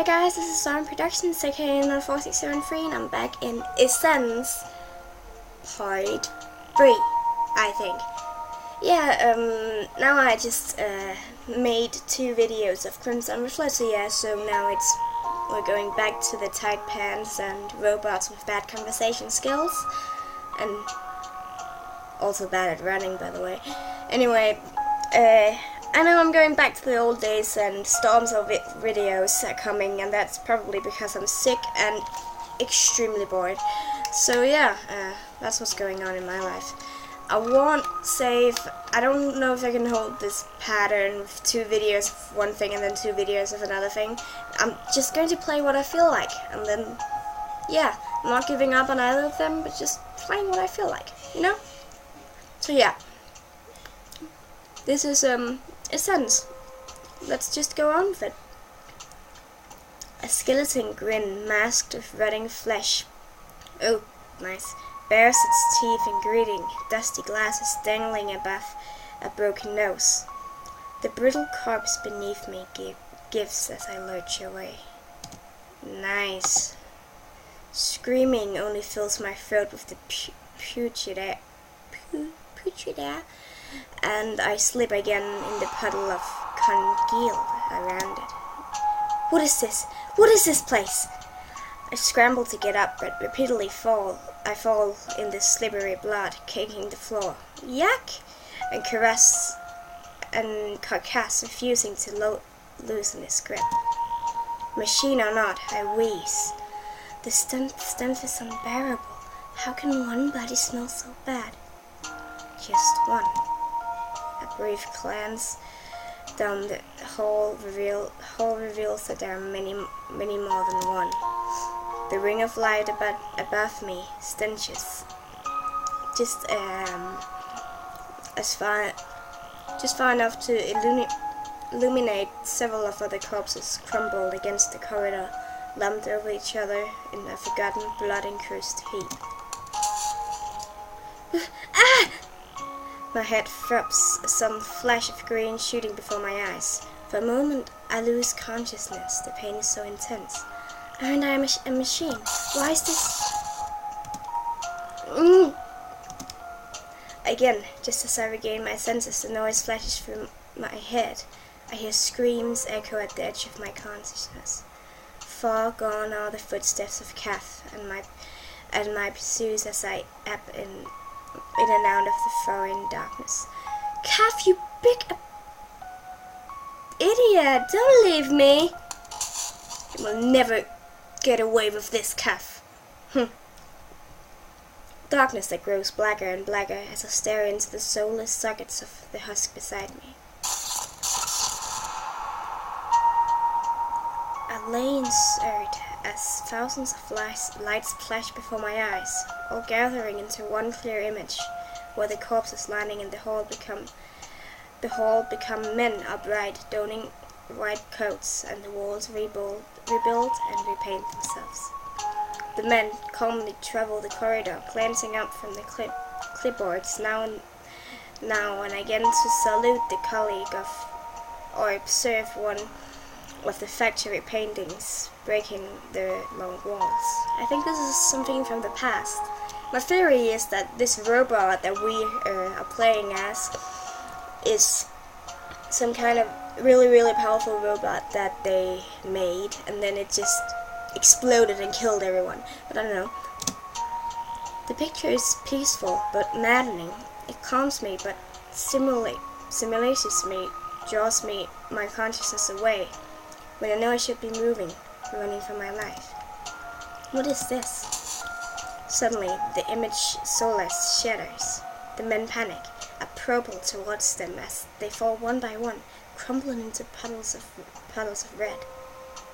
Hey guys, this is Storm Productions, aka 4673, and I'm back in Essence Part 3, I think. Now I just made 2 videos of Crimson Reflex, so now we're going back to the tight pants and robots with bad conversation skills, and also bad at running, by the way. Anyway, I know I'm going back to the old days and storms of videos are coming, and that's probably because I'm sick and extremely bored. So yeah, that's what's going on in my life. I won't save. I don't know if I can hold this pattern with 2 videos of one thing and then 2 videos of another thing. I'm just going to play what I feel like, and then yeah, I'm not giving up on either of them, but just playing what I feel like, you know? So yeah, this is Essence. Let's just go on with it. A skeleton grin masked with rotting flesh. Oh, nice. Bares its teeth in greeting, dusty glasses dangling above a broken nose. The brittle corpse beneath me gives as I lurch away. Nice. Screaming only fills my throat with the putrid air, and I slip again in the puddle of congealed around it. What is this? What is this place? I scramble to get up, but repeatedly I fall in the slippery blood, kicking the floor. Yuck! And Carcass refusing to loosen its grip. Machine or not, I wheeze. The stench is unbearable. How can one body smell so bad? Just one. A brief glance down the hall reveals that there are many more than one. The ring of light above me stenches just far enough to illuminate several of other corpses crumbled against the corridor, lumped over each other in a forgotten blood-encrusted heap. Ah! My head throbs, a sudden flash of green shooting before my eyes. For a moment, I lose consciousness. The pain is so intense. Aren't I a machine? Why is this? Again, just as I regain my senses, the noise flashes through my head. I hear screams echo at the edge of my consciousness. Far gone are the footsteps of Kath and my pursues as I ebb in and out of the foreign darkness. Kath, you big idiot! Don't leave me! You will never get away with this, Kath. Darkness that grows blacker and blacker as I stare into the soulless sockets of the husk beside me. I lay in earth as thousands of lights flash before my eyes, all gathering into one clear image, where the corpses lying in the hall become men upright, donning white coats, and the walls rebuild and repaint themselves. The men calmly travel the corridor, glancing up from the clipboards now and again to salute the colleague or observe one of the factory paintings breaking the long walls. I think this is something from the past. My theory is that this robot that we are playing as is some kind of really powerful robot that they made, and then it just exploded and killed everyone. But I don't know. The picture is peaceful but maddening. It calms me but stimulates me, draws my consciousness away, when I know I should be moving, running for my life. What is this? Suddenly, the image soulless shatters. The men panic. I propel towards them as they fall one by one, crumbling into puddles of red.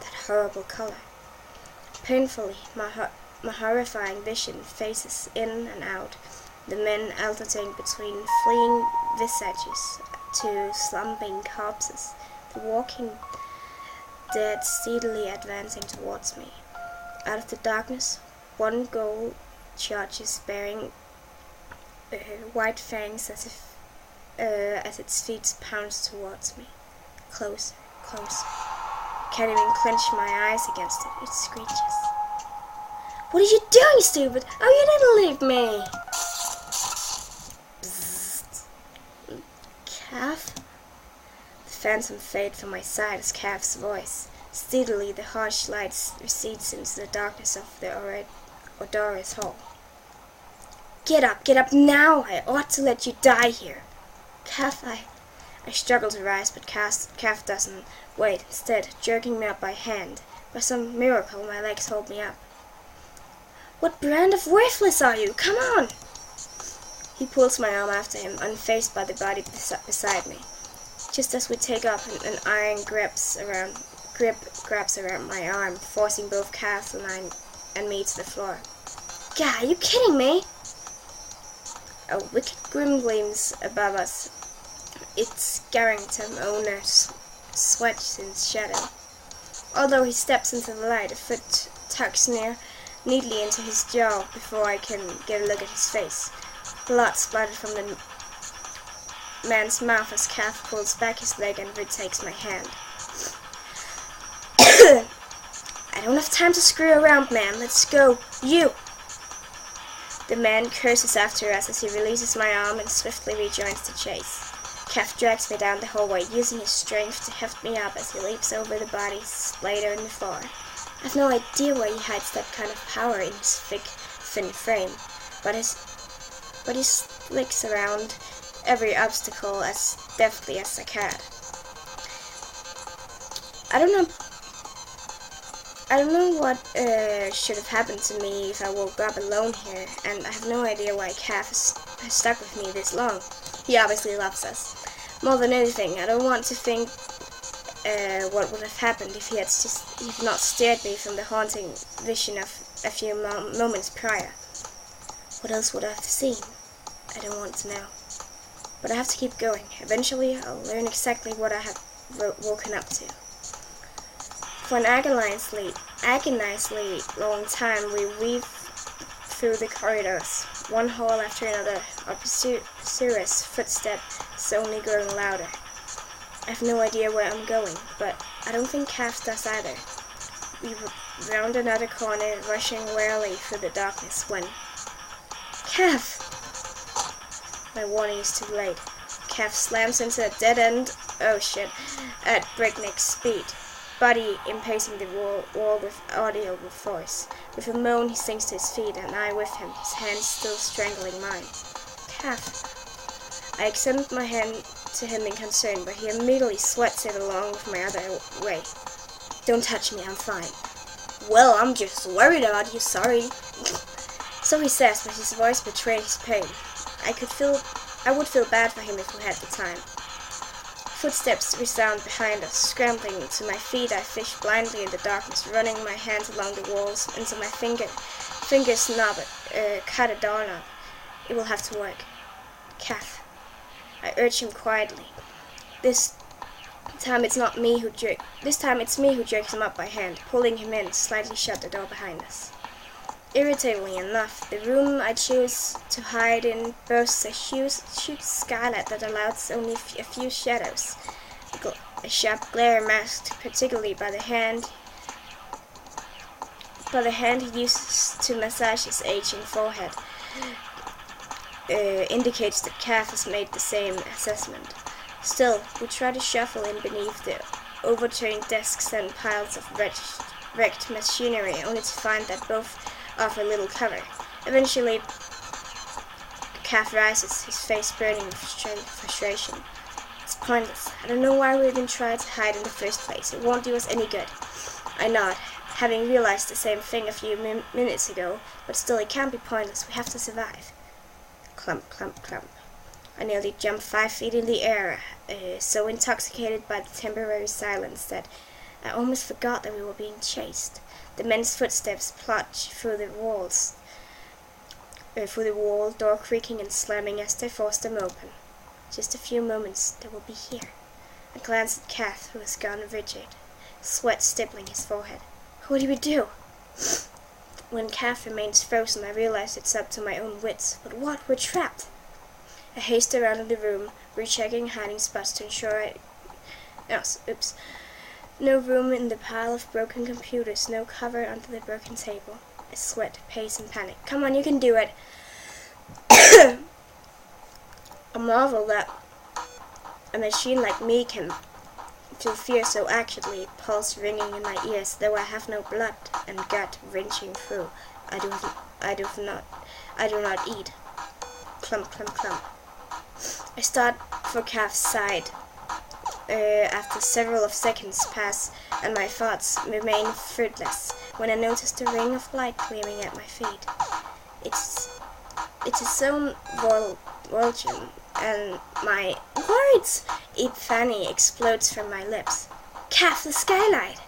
That horrible color. Painfully, my horrifying vision faces in and out, the men alternating between fleeing visages to slumping corpses, the walking dead steadily advancing towards me. Out of the darkness, one gold charges bearing white fangs as its feet pounds towards me. Closer, closer. can't even clench my eyes against it. It screeches. What are you doing, stupid? Oh, you didn't leave me! Bzzzt. Calf? The phantom fades from my side as Calf's voice. Steadily, the harsh light recedes into the darkness of the odorous hall. Get up now! I ought to let you die here. Calf, I struggle to rise, but Calf doesn't wait. Instead, jerking me up by hand. By some miracle, my legs hold me up. What brand of worthless are you? Come on! He pulls my arm after him, unfazed by the body beside me. Just as we take up, an iron grip grabs around my arm, forcing both Calf and me to the floor. Gah, are you kidding me? A wicked grim gleams above us. Its Garrington owner sweats in shadow. Although he steps into the light, a foot tucks neatly into his jaw before I can get a look at his face. Blood splattered from the man's mouth as Calf pulls back his leg and retakes my hand. I don't have time to screw around, man. Let's go. You! The man curses after us as he releases my arm and swiftly rejoins the chase. Calf drags me down the hallway, using his strength to heft me up as he leaps over the body splayed on the floor. I've no idea where he hides that kind of power in his thick, thin frame, but he slicks around every obstacle as deftly as I can. I don't know what should have happened to me if I woke up alone here, and I have no idea why Calf has stuck with me this long. He obviously loves us. More than anything, I don't want to think what would have happened if he had not stared me from the haunting vision of a few moments prior. What else would I have seen? I don't want to know. But I have to keep going. Eventually, I'll learn exactly what I have woken up to. For an agonizingly long time, we weave through the corridors, one hall after another. Our pursuer's footsteps only growing louder. I have no idea where I'm going, but I don't think Calf does either. We round another corner, rushing warily through the darkness when... Calf! My warning is too late. Calf slams into a dead end, oh shit, at breakneck speed. Body impacing the wall with audible force. With a moan, he sinks to his feet, and I with him, his hands still strangling mine. Calf. I extend my hand to him in concern, but he immediately swats it along with my other way. Don't touch me, I'm fine. Well, I'm just worried about you, sorry. So he says, but his voice betrayed his pain. I would feel bad for him if we had the time. Footsteps resound behind us. Scrambling to my feet, I fish blindly in the darkness, running my hands along the walls until my fingers cut a doorknob. It will have to work. Calf. I urge him quietly. This time it's me who jerks him up by hand, pulling him in, slightly shut the door behind us. Irritatingly enough, the room I choose to hide in boasts a huge skylight that allows only a few shadows. A sharp glare masked particularly by the hand he uses to massage his aging forehead indicates that Calf has made the same assessment. Still, we try to shuffle in beneath the overturned desks and piles of wrecked machinery, only to find that both offer little cover. Eventually, Calf rises, his face burning with frustration. It's pointless. I don't know why we even tried to hide in the first place. It won't do us any good. I nod, having realized the same thing a few minutes ago, but still it can't be pointless. We have to survive. Clump, clump, clump. I nearly jumped 5 feet in the air, so intoxicated by the temporary silence that I almost forgot that we were being chased. The men's footsteps plunge through the wall, door creaking and slamming as they force them open. Just a few moments, they will be here. I glance at Calf, who has gone rigid, sweat stippling his forehead. What do we do? When Calf remains frozen, I realize it's up to my own wits. But what? We're trapped! I haste around the room, rechecking hiding spots to ensure No room in the pile of broken computers, no cover under the broken table. I sweat, pace, and panic. Come on, you can do it. A marvel that a machine like me can feel fear so accurately, pulse ringing in my ears, though I have no blood and gut wrenching through. I do not eat. Clump, clump, clump. I start for Calf's side. After several of seconds pass and my thoughts remain fruitless, when I notice the ring of light gleaming at my feet. It's its own Volgen, and my words epiphany explodes from my lips. Calf, the skylight!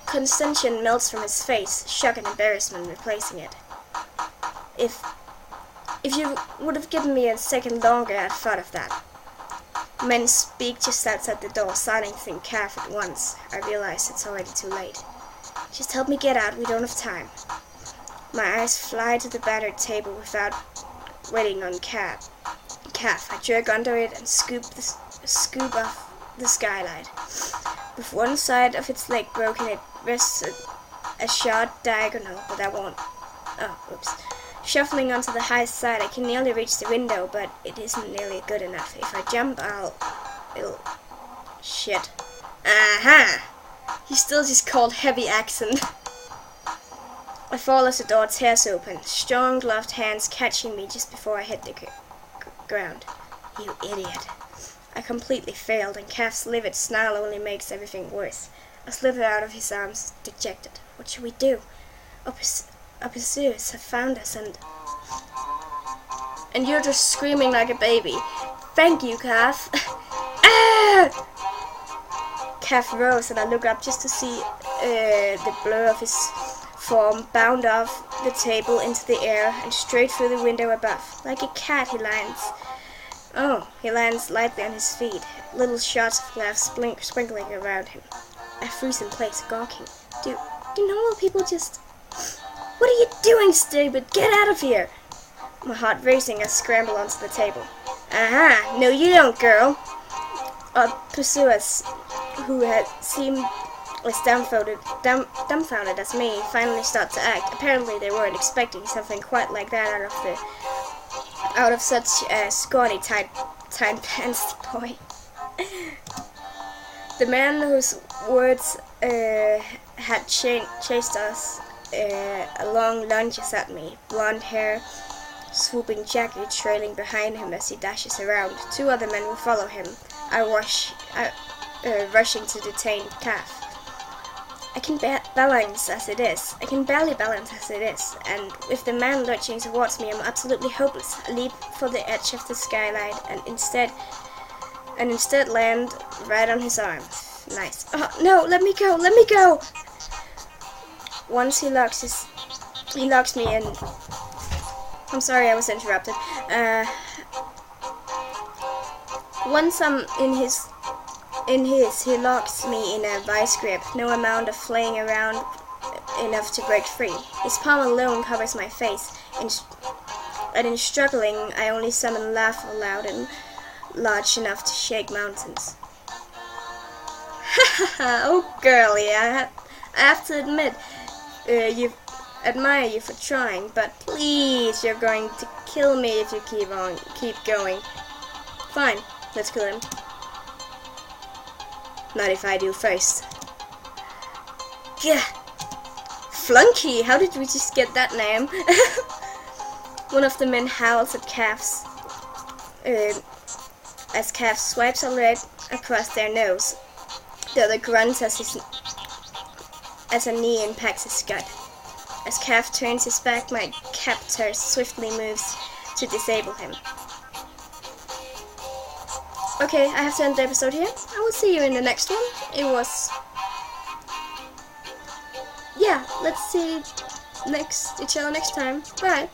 Consternation melts from his face, shock and embarrassment replacing it. If you would have given me a second longer, I'd thought of that. Men speak just outside the door, silencing Calf at once. I realize it's already too late. Just help me get out, we don't have time. My eyes fly to the battered table without waiting on Calf. I jerk under it and scoop off the skylight. With one side of its leg broken, it rests a sharp diagonal, but I won't. Oh, oops. Shuffling onto the high side, I can nearly reach the window, but it isn't nearly good enough. If I jump, it'll... Shit. Aha! He's still just called heavy accent. I fall as the door tears open, strong gloved hands catching me just before I hit the ground. You idiot. I completely failed, and Calf's livid snarl only makes everything worse. I slither out of his arms, dejected. What should we do? Our pursuers have found us, and you're just screaming like a baby. Thank you, Calf. Ah! Calf rose, and I look up just to see the blur of his form bound off the table into the air and straight through the window above. Like a cat, he lands. Oh, he lands lightly on his feet, little shots of glass sprinkling around him. I freeze in place, gawking. Do normal people just... What are you doing, stupid? Get out of here! My heart racing, I scramble onto the table. Aha! No you don't, girl! Our pursuers, who had seemed as dumbfounded as me, finally start to act. Apparently they weren't expecting something quite like that out of such a scrawny, tight-pants boy. The man whose words had chased us along lunges at me, blonde hair, swooping jacket trailing behind him as he dashes around. Two other men will follow him. Rushing to detain Calf. I can balance as it is. I can barely balance as it is, and with the man lurching towards me, I'm absolutely hopeless. I leap for the edge of the skylight and instead land right on his arm. Nice. Oh no! Let me go! Let me go! Once he locks me in. I'm sorry, I was interrupted. Once I'm in his, he locks me in a vice grip. No amount of flaying around enough to break free. His palm alone covers my face, and in struggling, I only summon laughter loud and large enough to shake mountains. Oh, girlie, I have to admit, admire you for trying, but please, you're going to kill me if you keep going. Fine, let's kill him. Not if I do first. Gah! Flunky! How did we just get that name? One of the men howls at Calf's as Calf swipes a leg across their nose. The other grunts as a knee impacts his gut. As Calf turns his back, my captor swiftly moves to disable him. Okay, I have to end the episode here. I will see you in the next one. Yeah, let's see each other next time. Bye.